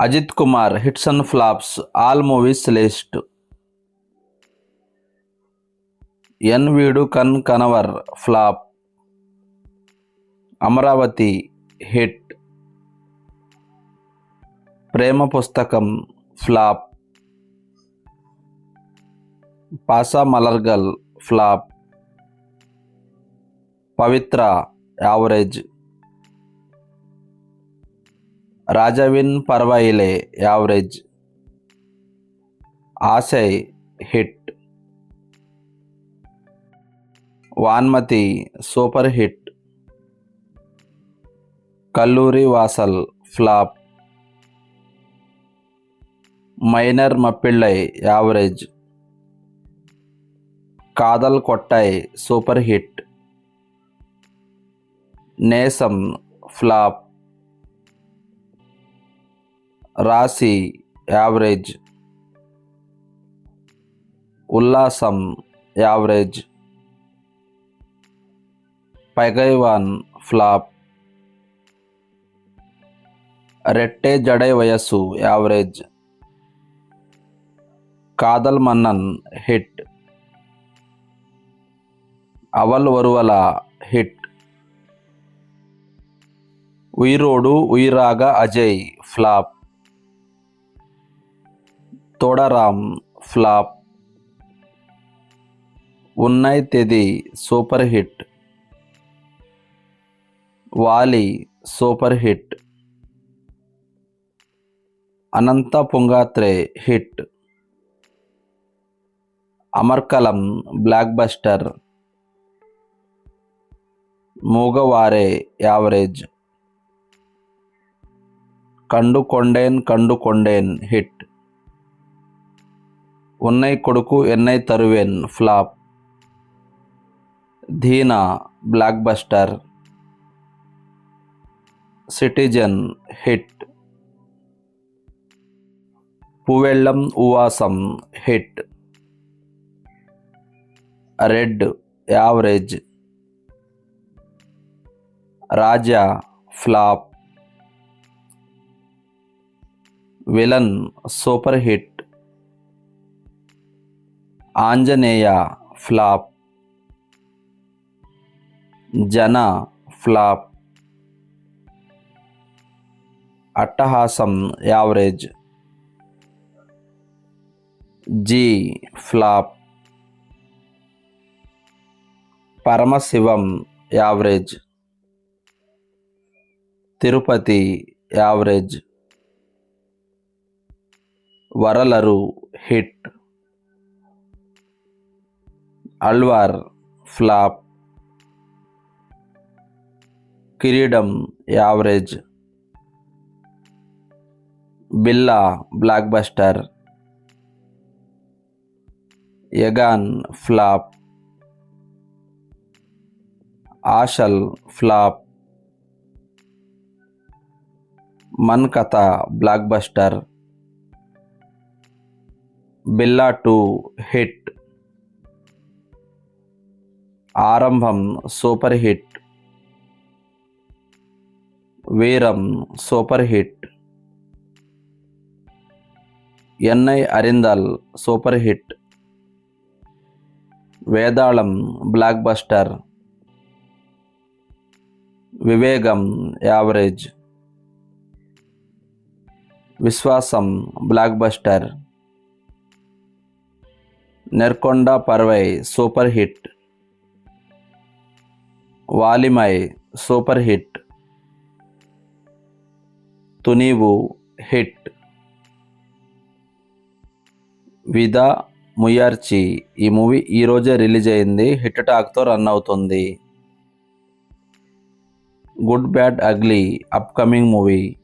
Ajit Kumar hits and flops all movies list. En Veedu కన్ Kanavar flop. Amaravathi hit. Prema Pusthakam flop. Paasa Malargal flop. Pavithra average. Rajavin Parvaiyile average. Aasai hit. Vanmathi super hit. Kalloori Vaasal flop. Minor Mappillai average. Kadhal Kottai super hit. Nesam flop. Raasi average. Ullaasam average. Pagaivan flop. Rettai Jadai Vayasu average. Kadhal Mannan hit. Aval Varuvala hit. Uyirodu Uyiraga Ajay flop. Thodarum flop. Unnai Thedi super hit. వాలి super hit. Anantha Poongatre hit. Amarkalam blockbuster. Mugavari average. Kandukondain hit. Unnai Kodu Ennai Tharuven flop. Dheena blockbuster. Citizen hit. Poovellam Unvasam hit. Red average. Raja flop. Villain super hit. Aanjaneya flop. Jana flop. Attahasam average. Ji flop. Paramasivan average. Tirupathi average. Varalaru hit. Aalwar flop. Kireedam average. Billa blockbuster. Aegan flop. Asal flop. Mankatha blockbuster. Billa 2 hit. Arrambam super hit. Veeram super hit. Yennai Arindhaal super hit. Vedalam blockbuster. Vivegam average. Viswasam blockbuster. Nerkonda Paarvai super hit. Valimai super hit. Thunivu hit. Vidaa Muyarchi ఈ movie ఈరోజే release అయింది. Hit టాక్తో run అవుతుంది. Good Bad Ugly upcoming movie.